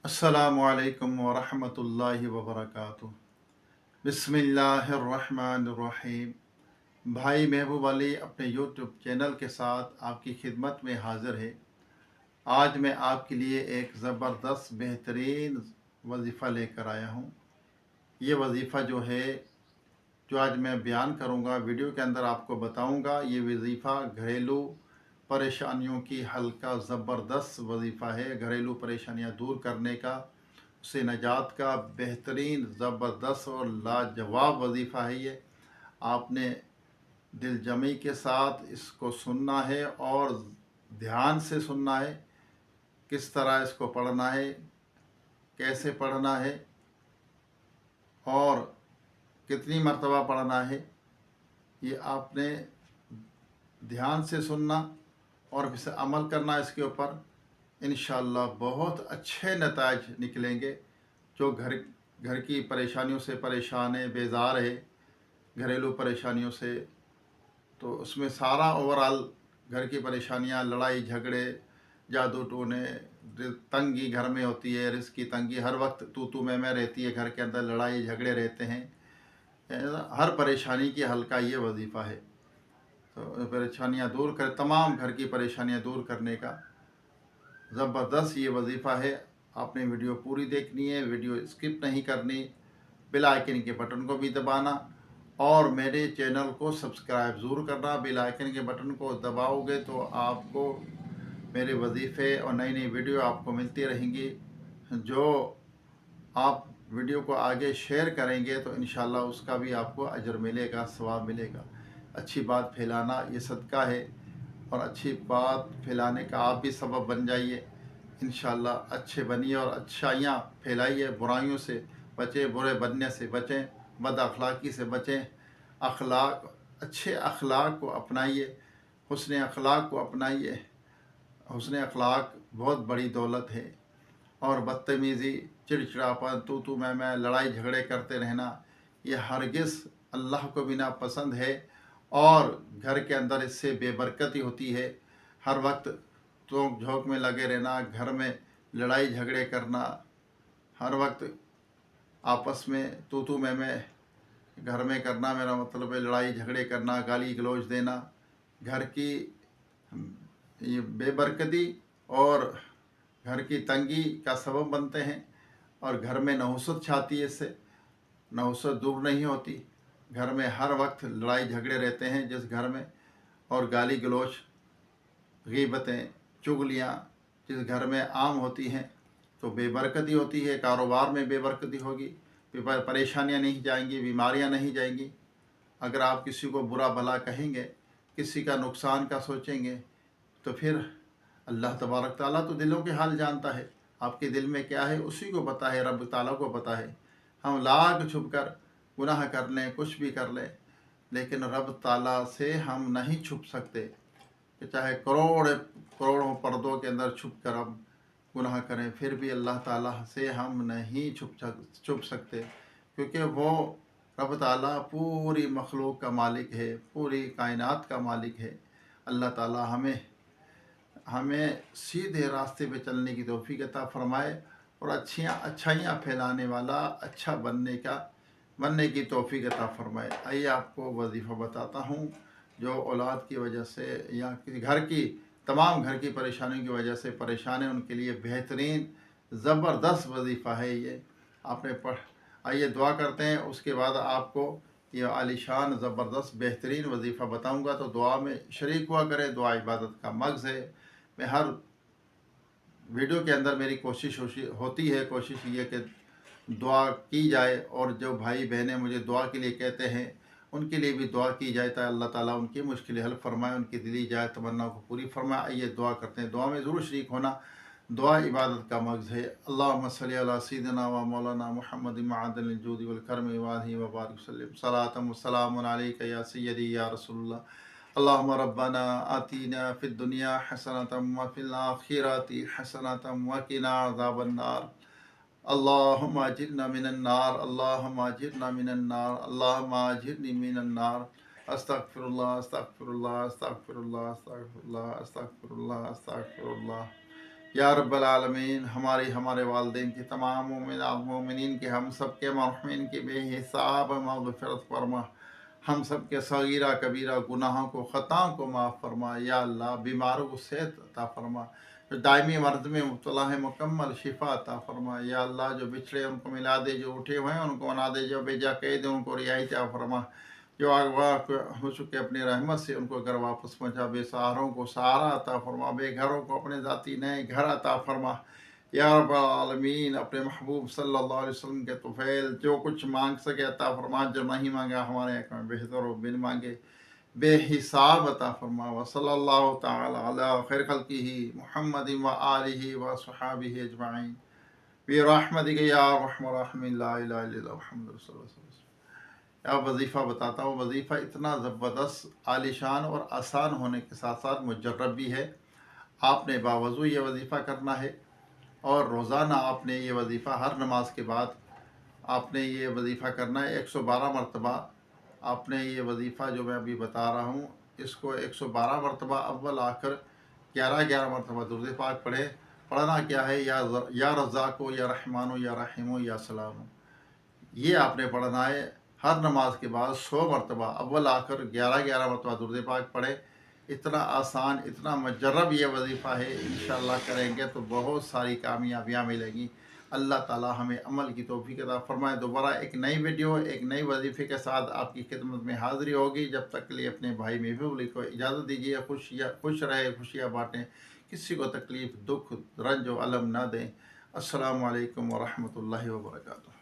अस्सलामुअलैकुम वरहमतुल्लाहि वबरकातुह। बिस्मिल्लाहिर्रहमानिर्रहीम। भाई महबूब अली अपने यूट्यूब चैनल के साथ आपकी खिदमत में हाज़िर है। आज मैं आपके लिए एक ज़बरदस्त बेहतरीन वजीफ़ा लेकर आया हूँ। ये वजीफ़ा जो है, जो आज मैं बयान करूँगा, वीडियो के अंदर आपको बताऊँगा। ये वजीफ़ा घरेलू परेशानियों की हल का ज़बरदस्त वजीफ़ा है। घरेलू परेशानियाँ दूर करने का, उससे निजात का बेहतरीन ज़बरदस्त और लाजवाब वजीफ़ा है ये। आपने दिल जमी के साथ इसको सुनना है और ध्यान से सुनना है। किस तरह इसको पढ़ना है, कैसे पढ़ना है और कितनी मरतबा पढ़ना है, ये आपने ध्यान से सुनना और फिर अमल करना इसके ऊपर। इंशाअल्लाह बहुत अच्छे नताइज निकलेंगे। जो घर की परेशानियों से परेशान है, बेजार है घरेलू परेशानियों से, तो उसमें सारा ओवरऑल घर की परेशानियां, लड़ाई झगड़े, जादू टोने, तंगी घर में होती है, रिस्क की तंगी, हर वक्त तू मैं रहती है, घर के अंदर लड़ाई झगड़े रहते हैं, हर परेशानी के हल का ये वजीफ़ा है। तो परेशानियां दूर कर, तमाम घर की परेशानियां दूर करने का ज़बरदस्त ये वजीफ़ा है। आपने वीडियो पूरी देखनी है, वीडियो स्किप नहीं करनी। बेल आइकन के बटन को भी दबाना और मेरे चैनल को सब्सक्राइब ज़रूर करना। बेल आइकन के बटन को दबाओगे तो आपको मेरे वजीफ़े और नई नई वीडियो आपको मिलती रहेंगी। जो आप वीडियो को आगे शेयर करेंगे तो इंशाल्लाह उसका भी आपको अजर मिलेगा, सवाब मिलेगा। अच्छी बात फैलाना ये सदका है और अच्छी बात फैलाने का आप भी सबब बन जाइए। इंशाल्लाह अच्छे बनिए और अच्छाइयाँ फैलाइए, बुराइयों से बचें, बुरे बनने से बचें, बद अखलाक़ी से बचें। अखलाक, अच्छे अखलाक को अपनाइए, हुस्न अखलाक को अपनाइए। हुस्न अखलाक बहुत बड़ी दौलत है। और बदतमीज़ी, चिड़चिड़ापन, तू मैं, लड़ाई झगड़े करते रहना, ये हरगिज़ अल्लाह को भी नापसंद है और घर के अंदर इससे बेबरकती होती है। हर वक्त तोक झोंक में लगे रहना, घर में लड़ाई झगड़े करना, हर वक्त आपस में तू मैं घर में करना, मेरा मतलब है लड़ाई झगड़े करना, गाली गलौज देना, घर की ये बेबरकती और घर की तंगी का सबब बनते हैं और घर में नहुसत छाती है। इससे नहुसत दूर नहीं होती। घर में हर वक्त लड़ाई झगड़े रहते हैं जिस घर में, और गाली गलौज, गीबतें, चुगलियाँ जिस घर में आम होती हैं तो बेबरकती होती है। कारोबार में बेबरकती होगी, परेशानियाँ नहीं जाएंगी, बीमारियाँ नहीं जाएंगी। अगर आप किसी को बुरा भला कहेंगे, किसी का नुकसान का सोचेंगे, तो फिर अल्लाह तबारक ताला तो दिलों के हाल जानता है। आपके दिल में क्या है उसी को पता है, रब ताला को पता है। हम लाख छुप कर गुनाह कर लें, कुछ भी कर लें, लेकिन रब ताला से हम नहीं छुप सकते। कि चाहे करोड़ों पर्दों के अंदर छुप कर हम गुनाह करें, फिर भी अल्लाह ताला से हम नहीं छुप सकते, क्योंकि वो रब ताला पूरी मखलूक का मालिक है, पूरी कायनात का मालिक है। अल्लाह ताला हमें सीधे रास्ते पे चलने की तौफीक अता फरमाए और अच्छाइयाँ फैलाने वाला, अच्छा बनने की तौफीक अता फरमाए। आइए आपको वजीफ़ा बताता हूँ जो औलाद की वजह से या किसी तमाम घर की परेशानियों की वजह से परेशान है, उनके लिए बेहतरीन ज़बरदस्त वजीफ़ा है ये। आपने आइए दुआ करते हैं, उसके बाद आपको ये आलिशान ज़बरदस्त बेहतरीन वजीफ़ा बताऊँगा, तो दुआ में शरीक हुआ करें। दुआ इबादत का मग़ज़ है। मैं हर वीडियो के अंदर मेरी कोशिश होती है, कोशिश ये कि दुआ की जाए, और जो भाई बहनें मुझे दुआ के लिए कहते हैं उनके लिए भी दुआ की जाए, ताकि अल्लाह ताला उनकी मुश्किलें हल फरमाए, उनकी दिली जाए तमन्नाओं को पूरी फरमाए। आइए दुआ करते हैं। दुआ में ज़रूर शरीक होना, दुआ इबादत का मग़ज़ है। अल्लाहुम्मा सल्ली अला सय्यिदिना व मौलाना मुहम्मद मअदनिल जुदी वल करम व आलिहि व बारिक वसल्लम। सलातम व सलामुन अलैका या सय्यदी या रसूलल्लाह। अल्लाहुम्मा रब्बना आतीना फिद दुनिया हसनतम व फिल आखिरति हसनतम व क़िना अज़ाबन्नार। अल्लाहुम्मा अजिरना मिनन नार, अल्लाहुम्मा अजिरना मिनन नार, अल्लाहुम्मा अजिरनी मिनन नार। अस्तगफिरुल्लाह, अस्तगफिरुल्लाह, अस्तगफिरुल्लाह, अस्तगफिरुल्लाह, अस्तगफिरुल्लाह, अस्तगफिरुल्लाह। یا رب العالمین ہمارے والدین کی تمام مومنین کے ہم سب کے مرحومین کی بے حساب مغفرت فرما، ہم سب کے صغیرہ کبیرہ گناہوں کو خطاؤں کو معاف فرما، یا اللہ بیماروں کو صحت عطا فرما، جو دائمی مرض میں مبتلا ہے مکمل شفا عطا فرما، یا اللہ جو بچھڑے ان کو ملا دے، جو اٹھے ہوئے ہیں ان کو منا دے، جو بیجا قید ہیں ان کو رہائی عطا فرما، جو اغوا ہو چکے اپنی رحمت سے ان کو گھر واپس پہنچا، بے سہاروں کو سہارا عطا فرما، بے گھروں کو اپنے ذاتی نئے گھر عطا فرما، یا رب العالمین اپنے محبوب صلی اللہ علیہ وسلم کے طفیل جو کچھ مانگ سکے عطا فرما، جو نہیں مانگا ہمارے حق میں بہتر و بن مانگے بے حساب عطا فرما، وصلی اللہ تعالی علی خیر خلقہ محمد و آلہ و صحابہ اجمعین برحمتک یا ارحم الراحمین، لا الہ الا اللہ محمد رسول اللہ صلی اللہ علیہ وسلم۔ اب وظیفہ بتاتا ہوں، وظیفہ اتنا زبردست عالیشان اور آسان ہونے کے ساتھ ساتھ مجرب بھی ہے۔ آپ نے باوضو یہ وظیفہ کرنا ہے، اور روزانہ آپ نے یہ وظیفہ ہر نماز کے بعد آپ نے یہ وظیفہ کرنا ہے 112 مرتبہ۔ آپ نے یہ وظیفہ جو میں ابھی بتا رہا ہوں اس کو 112 مرتبہ اول آخر 11 مرتبہ درود پاک پڑھنا کیا ہے، یا رزاقو یا رحمانو یا رحیمو یا سلامو، یہ آپ نے پڑھنا ہے ہر نماز کے بعد 100 مرتبہ اول آخر 11 مرتبہ درود پاک پڑھے۔ اتنا آسان اتنا مجرب یہ وظیفہ ہے، انشاءاللہ کریں گے تو بہت ساری کامیابیاں ملیں گی۔ اللہ تعالی ہمیں عمل کی توفیق عطا فرمائے۔ دوبارہ ایک نئی ویڈیو ایک نئی وظیفے کے ساتھ آپ کی خدمت میں حاضری ہوگی۔ جب تک کے لیے اپنے بھائی محبوب علی کو اجازت دیجیے۔ خوش رہے، خوشیاں بانٹیں، کسی کو تکلیف دکھ رنج و علم نہ دیں۔ السلام علیکم ورحمۃ اللہ وبرکاتہ۔